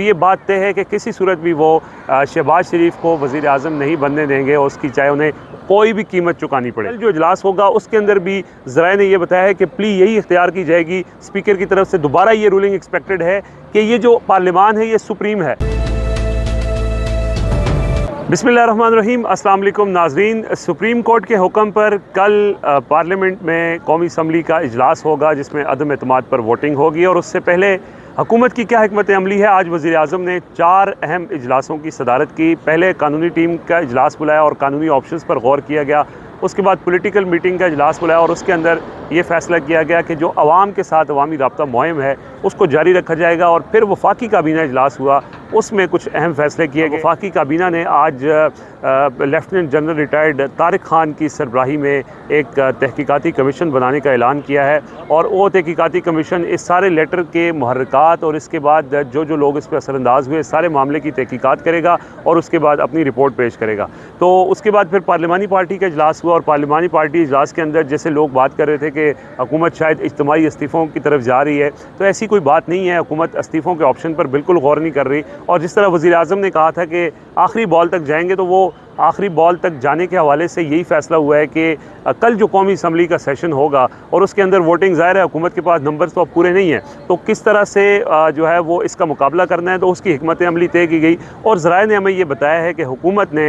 ये बात तय है कि किसी सूरत भी वो शहबाज शरीफ को वज़ीर आज़म नहीं बनने देंगे और उसकी चाहे उन्हें कोई भी कीमत चुकानी पड़े। जो इजलास होगा उसके अंदर भी ज़राए ने यह बताया है कि प्ली यही इख्तियार की जाएगी, स्पीकर की तरफ से दोबारा ये रूलिंग एक्सपेक्टेड है कि ये जो पार्लियामान है ये सुप्रीम है। बिस्मिल्लाहिर्रहमानिर्रहीम, अस्सलाम वालेकुम नाज़रीन। सुप्रीम कोर्ट के हुक्म पर कल पार्लियामेंट में कौमी असम्बली का इजलास होगा जिसमें अदम एतमाद पर वोटिंग होगी और उससे पहले हुकूमत की क्या हिकमत अमली है। आज वज़ीर आज़म ने 4 अहम इजलासों की सदारत की। पहले कानूनी टीम का इजलास बुलाया और कानूनी ऑप्शंस पर गौर किया गया। उसके बाद पॉलिटिकल मीटिंग का इजलास बुलाया और उसके अंदर ये फ़ैसला किया गया कि जो अवाम के साथ अवामी राब्ता मुहिम है उसको जारी रखा जाएगा। और फिर वफाकी काबीना इजलास हुआ, उसमें कुछ अहम फ़ैसले किए गए। वफाकी काबीना ने आज lieutenant general retired Tariq Khan की सरबराही में एक तहकीकाती कमीशन बनाने का ऐलान किया है और वो तहकीकाती कमीशन इस सारे लेटर के मुहर्रिकात और इसके बाद जो लोग इस पर असरअंदाज हुए सारे मामले की तहकीकात करेगा और उसके बाद अपनी रिपोर्ट पेश करेगा। तो उसके बाद फिर पार्लिमानी पार्टी का इजलास हुआ और पार्लिमानी पार्टी इजलास के अंदर जैसे लोग बात कर रहे थे कि हुकूमत शायद इज्तिमाई इस्तीफ़ों की तरफ जा रही है, तो ऐसी कोई बात नहीं है। हुकूमत इस्तीफ़ों के ऑप्शन पर बिल्कुल गौर नहीं कर रही और जिस तरह वज़ीर आज़म ने कहा था कि आखिरी बॉल तक जाएंगे, तो वो आखिरी बॉल तक जाने के हवाले से यही फ़ैसला हुआ है कि कल जो कौमी असम्बली का सेशन होगा और उसके अंदर वोटिंग, ज़ाहिर है हुकूमत के पास नंबर तो अब पूरे नहीं हैं, तो किस तरह से जो है वो इसका मुकाबला करना है, तो उसकी हिकमत अमली तय की गई। और ज़राए ने हमें ये बताया है कि हुकूमत ने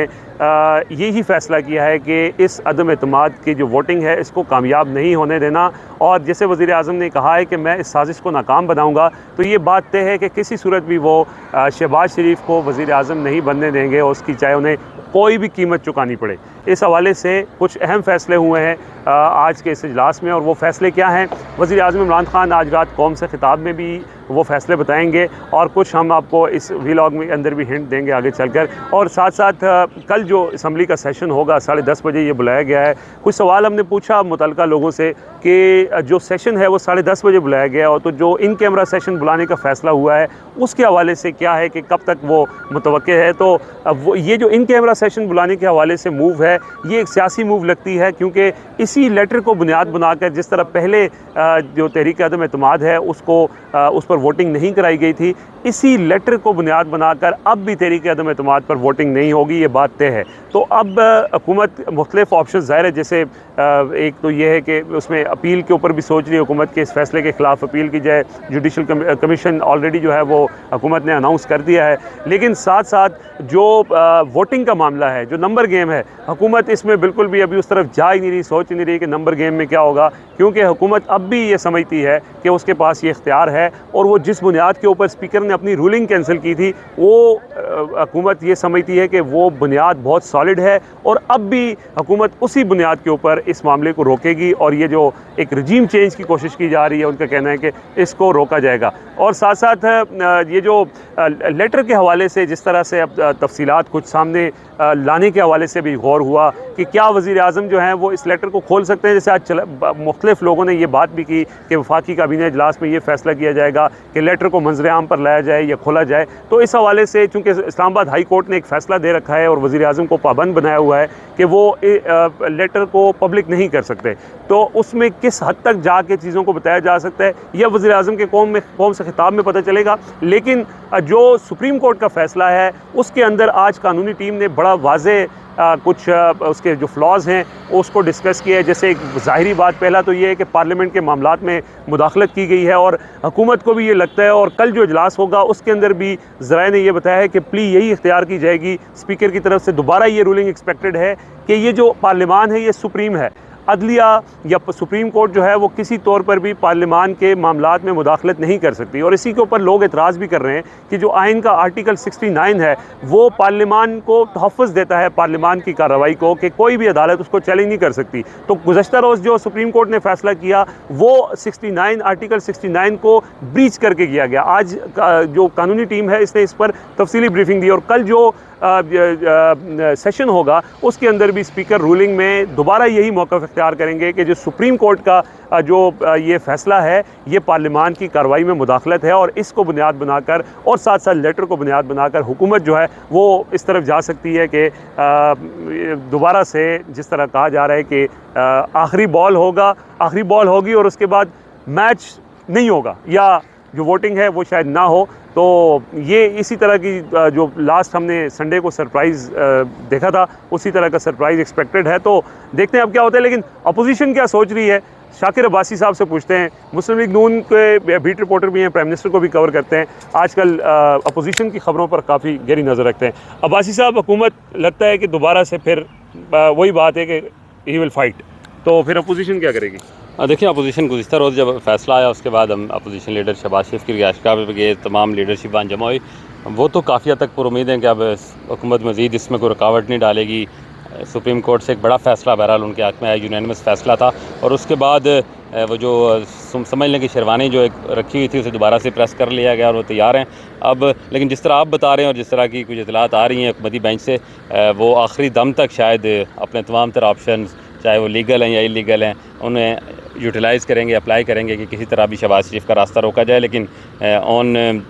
यही फ़ैसला किया है कि इस अदम एतमाद की जो वोटिंग है इसको कामयाब नहीं होने देना। और जैसे वज़ीर आज़म ने कहा है कि मैं इस साजिश को नाकाम बनाऊँगा, तो ये बात तय है कि किसी सूरत भी वो शहबाज शरीफ को वज़ीर आज़म नहीं बनने देंगे और उसकी चाहे उन्हें कोई भी कीमत चुकानी पड़े। इस हवाले से कुछ अहम फ़ैसले हुए हैं आज के इस इजलास में। और वो फ़ैसले क्या हैं, वज़ीर आज़म इमरान ख़ान आज रात कौम से ख़िताब में भी वो फ़ैसले बताएंगे और कुछ हम आपको इस व्लॉग में अंदर भी हिंट देंगे आगे चलकर। और साथ साथ कल जो असम्बली का सेशन होगा 10:30 बजे ये बुलाया गया है। कुछ सवाल हमने पूछा मुतल्लिका लोगों से कि जो सेशन है वो 10:30 बजे बुलाया गया है, और तो जो इन कैमरा सेशन बुलाने का फ़ैसला हुआ है उसके हवाले से क्या है कि कब तक वो मुतवक्के है। तो वो ये जो इन कैमरा सेशन बुलाने के हवाले से मूव है ये एक सियासी मूव लगती है, क्योंकि इसी लेटर को बुनियाद बनाकर जिस तरह पहले जो तहरीक अदम एतमाद है उसको उस पर वोटिंग नहीं कराई गई थी, इसी लेटर को बुनियाद बनाकर अब भी तहरीक अदम एतमाद पर वोटिंग नहीं होगी, ये बात तय है। तो अब हुकूमत मुख्तलिफ ऑप्शन ज़ाहिर है, जैसे एक तो ये है कि उसमें अपील के ऊपर भी सोच रही है हुकूमत के इस फैसले के ख़िलाफ़ अपील की जाए। जुडिशल कमीशन ऑलरेडी जो है वो हुकूमत ने अनाउंस कर दिया है। लेकिन साथ साथ जो वोटिंग का मामला है, जो नंबर गेम है, हुकूमत इसमें बिल्कुल भी अभी उस तरफ जा ही नहीं रही, सोच ही नहीं रही कि नंबर गेम में क्या होगा, क्योंकि हुकूमत अब भी ये समझती है कि उसके पास ये इख्तियार है और वो जिस बुनियाद के ऊपर स्पीकर ने अपनी रूलिंग कैंसिल की थी वो हुकूमत ये समझती है कि वो बुनियाद बहुत सॉलिड है और अब भी हुकूमत उसी बुनियाद के ऊपर इस मामले को रोकेगी। और ये जो एक रजीम चेंज की कोशिश की जा रही है उनका कहना है कि इसको रोका जाएगा। और साथ साथ ये जो लेटर के हवाले से जिस तरह से अब तफसीलात कुछ सामने लाने के हवाले से भी गौर हुआ कि क्या वज़ीर आज़म जो हैं वो इस लेटर को खोल सकते हैं। जैसे आज मुख्तलिफ लोगों ने ये बात भी की कि वफाकी काबीना इजलास में ये फ़ैसला किया जाएगा कि लेटर को मंजर आम पर लाया जाए या खोला जाए। तो इस हवाले से चूँकि इस्लामाबाद हाई कोर्ट ने एक फ़ैसला दे रखा है और वज़ीर आज़म को पाबंद बनाया हुआ है कि वो लेटर को पब्लिक नहीं कर सकते, तो उसमें किस हद तक जाके चीज़ों को बताया जा सकता है यह वज़ीर आज़म के कौम से खिताब में पता चलेगा। लेकिन जो सुप्रीम कोर्ट का फ़ैसला है उसके अंदर आज कानूनी टीम ने बड़ा वाज़े कुछ उसके जो फ्लॉज़ हैं उसको डिस्कस किया है। जैसे एक ज़ाहिरी बात पहला तो ये है कि पार्लियामेंट के मामलात में मुदाखलत की गई है और हुकूमत को भी ये लगता है, और कल जो इजलास होगा उसके अंदर भी ज़राए ने यह बताया है कि प्ली यही इख्तियार की जाएगी, स्पीकर की तरफ से दोबारा ये रूलिंग एक्सपेक्टेड है कि ये जो पार्लियामान है ये सुप्रीम है। अदलिया या सुप्रीम कोर्ट जो है वो किसी तौर पर भी पार्लियामान के मामलात में मुदाखलत नहीं कर सकती। और इसी के ऊपर लोग एतराज़ भी कर रहे हैं कि जो आइन का आर्टिकल 69 है वो पार्लियामान को तहफ़्फ़ुज़ देता है पार्लियामान की कार्रवाई को कि कोई भी अदालत उसको चैलेंज नहीं कर सकती। तो गुज़श्ता रोज़ जो सुप्रीम कोर्ट ने फ़ैसला किया वो आर्टिकल 69 को ब्रीच करके किया गया। आज जो कानूनी टीम है इसने इस पर तफसीली ब्रीफिंग दी और कल जो सेशन होगा उसके अंदर भी स्पीकर रूलिंग में दोबारा यही मौक़िफ़ इख्तियार करेंगे कि जो सुप्रीम कोर्ट का जो ये फ़ैसला है ये पार्लियामान की कार्रवाई में मुदाखलत है और इसको बुनियाद बनाकर और साथ साथ लेटर को बुनियाद बनाकर हुकूमत जो है वो इस तरफ जा सकती है कि दोबारा से जिस तरह कहा जा रहा है कि आखिरी बॉल होगी और उसके बाद मैच नहीं होगा या जो वोटिंग है वो शायद ना हो। तो ये इसी तरह की जो लास्ट हमने संडे को सरप्राइज़ देखा था, उसी तरह का सरप्राइज़ एक्सपेक्टेड है। तो देखते हैं अब क्या होता है। लेकिन अपोजिशन क्या सोच रही है, शाकिर अब्बासी साहब से पूछते हैं। मुस्लिम लीग नून के बीट रिपोर्टर भी हैं, प्राइम मिनिस्टर को भी कवर करते हैं, आजकल अपोजिशन की खबरों पर काफ़ी गहरी नज़र रखते हैं। अब्बासी साहब, हुकूमत लगता है कि दोबारा से फिर वही बात है कि ही विल फाइट, तो फिर अपोजिशन क्या करेगी? देखिए, अपोजिशन गुज़िश्ता रोज़ जब फैसला आया उसके बाद हम अपोजिशन लीडर शहबाज शरीफ की रिहाइशगाह पे गए, तमाम लीडरशिप वहाँ जमा हुई। वो तो काफ़ी हद तक पुरुमीद हैं कि अब हुकूमत मज़ीद इसमें कोई रुकावट नहीं डालेगी। सुप्रीम कोर्ट से एक बड़ा फ़ैसला बहरहाल उनके हक़ में आया, यूनानिमस फ़ैसला था। और उसके बाद वो जो समझ लें कि शेरवानी जो एक रखी हुई थी उसे दोबारा से प्रेस कर लिया गया और वो तैयार हैं अब। लेकिन जिस तरह आप बता रहे हैं और जिस तरह की कुछ इतलात आ रही हैं हुकूमती बेंच से, वो आखिरी दम तक शायद अपने तमाम तरह ऑप्शन, चाहे वो लीगल हैं या इलीगल हैं, उन्हें यूटिलाइज़ करेंगे, अप्लाई करेंगे कि किसी तरह भी शहबाज शरीफ का रास्ता रोका जाए। लेकिन ऑन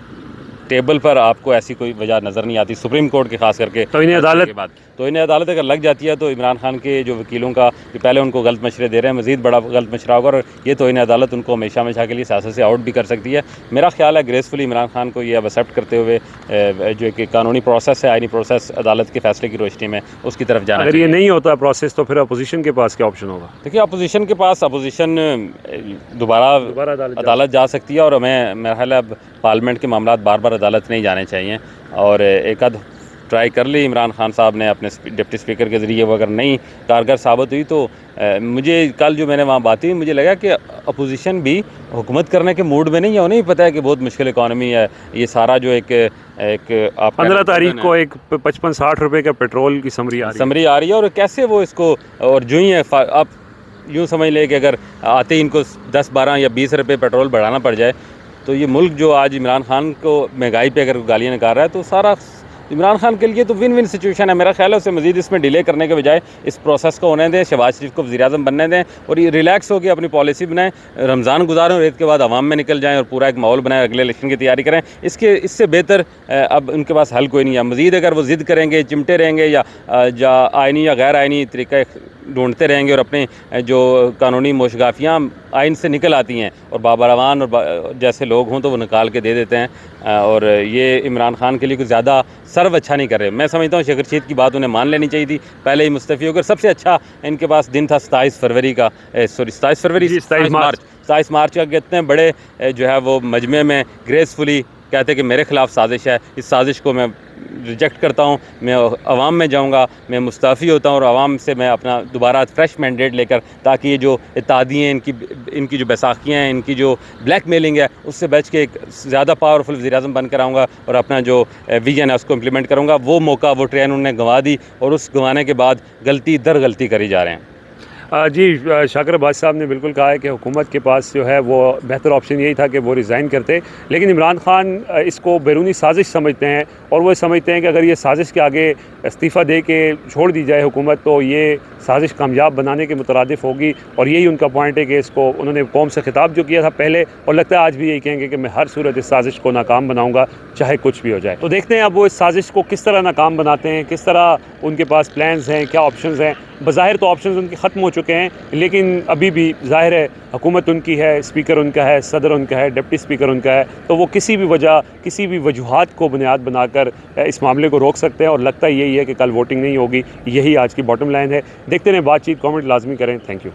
टेबल पर आपको ऐसी कोई वजह नज़र नहीं आती सुप्रीम कोर्ट के खास करके। तो इन्हें अदालत के बाद तो इन्हें अदालत अगर लग जाती है तो इमरान खान के जो वकीलों का कि पहले उनको गलत मशरे दे रहे हैं, मज़ीद बड़ा गलत मशरा होगा और ये तो इन्हें अदालत उनको हमेशा हमेशा के लिए सियासत से आउट भी कर सकती है। मेरा ख्याल है ग्रेसफुली इमरान खान को ये अब एक्सेप्ट करते हुए जो कि कानूनी प्रोसेस है, आइनी प्रोसेस, अदालत के फैसले की रोशनी में उसकी तरफ जाना। अगर ये नहीं होता प्रोसेस तो फिर अपोजिशन के पास क्या ऑप्शन होगा? देखिए, अपोजिशन के पास अपोजिशन दोबारा अदालत जा सकती है और हमें मेरा ख्याल है अब पार्लियामेंट के मामला बार बार अदालत नहीं जाने चाहिए। और एक आध ट्राई कर ली इमरान खान साहब ने अपने डिप्टी स्पीकर के ज़रिए, वो अगर नहीं कारगर साबित हुई तो मुझे कल जो मैंने वहाँ बात हुई, मुझे लगा कि अपोजिशन भी हुकूमत करने के मूड में नहीं है। उन्हें पता है कि बहुत मुश्किल इकॉनमी है, ये सारा जो एक 15 तारीख को एक 55-60 रुपये का पेट्रोल की समरी आ रही है और कैसे वो इसको, और जो ही है आप यूँ समझ लें कि अगर आते ही इनको 10, 12 या 20 रुपये पेट्रोल बढ़ाना पड़ जाए तो ये मुल्क जो आज इमरान खान को महंगाई पे अगर गालियाँ निकाल रहा है तो सारा इमरान खान के लिए तो विन विन सिचुएशन है। मेरा ख्याल है उसे मज़ीद इसमें डिले करने के बजाय इस प्रोसेस को होने दें, शहबाज शरीफ को वज़ीर-ए-आज़म बनने दें और ये रिलैक्स होकर अपनी पॉलिसी बनाएं, रमज़ान गुजारें और ईद के बाद आवाम में निकल जाएं और पूरा एक माहौल बनाएं, अगले इलेक्शन की तैयारी करें। इससे बेहतर अब उनके पास हल कोई नहीं है। मज़ीद अगर वो ज़िद करेंगे, चिमटे रहेंगे या आइनी या गैर आइनी तरीका ढूंढते रहेंगे और अपने जो कानूनी मोशगाफियाँ आइन से निकल आती हैं और बाबर अवान और जैसे लोग हों तो वो निकाल के दे देते हैं और ये इमरान खान के लिए कुछ ज़्यादा सर्व अच्छा नहीं कर रहे। मैं समझता हूँ शेख रशीद की बात उन्हें मान लेनी चाहिए थी, पहले ही मुस्तफ़ी होकर। सबसे अच्छा इनके पास दिन था 27 फरवरी का, 27 मार्च का। कितने बड़े जो है वो मजमे में ग्रेसफुली कहते कि मेरे ख़िलाफ़ साजिश है, इस साजिश को मैं रिजेक्ट करता हूँ, मैं अवाम में जाऊँगा, मैं मुस्तफ़ी होता हूँ और अवाम से मैं अपना दोबारा फ्रेश मैंडेट लेकर, ताकि ये जो इत्तेहादियाँ हैं, इनकी जो बैसाखियाँ हैं, इनकी जो ब्लैक मेलिंग है, उससे बच के एक ज़्यादा पावरफुल वज़ीर-ए-आज़म बनकर आऊँगा और अपना जो विजन है उसको इम्प्लीमेंट करूँगा। वो मौका, वो ट्रेन उन्होंने गंवा दी और उस गंवाने के बाद गलती दर गलती करी जा रहे हैं। जी, शाकिर अब्बासी साहब ने बिल्कुल कहा है कि हुकूमत के पास जो है वो बेहतर ऑप्शन यही था कि वो रिज़ाइन करते, लेकिन इमरान खान इसको बैरूनी साजिश समझते हैं और वो समझते हैं कि अगर ये साजिश के आगे इस्तीफ़ा दे के छोड़ दी जाए हुकूमत तो ये साजिश कामयाब बनाने के मुतरादिफ होगी। और यही उनका पॉइंट है कि इसको उन्होंने कौम से खिताब जो किया था पहले, और लगता है आज भी यही कहेंगे कि मैं हर सूरत इस साजिश को नाकाम बनाऊँगा, चाहे कुछ भी हो जाए। तो देखते हैं अब वो इस साजिश को किस तरह नाकाम बनाते हैं, किस तरह उनके पास प्लान्स हैं, क्या ऑप्शंस हैं। बज़ाहिर तो ऑप्शंस उनके ख़त्म हो चुके हैं, लेकिन अभी भी ज़ाहिर है हुकूमत उनकी है, स्पीकर उनका है, सदर उनका है, डिप्टी स्पीकर उनका है, तो वो किसी भी वजह, किसी भी वजूहात को बुनियाद बनाकर इस मामले को रोक सकते हैं। और लगता यही है कि कल वोटिंग नहीं होगी, यही आज की बॉटम लाइन है। देखते रहें बातचीत, कमेंट लाजमी करें। Thank you.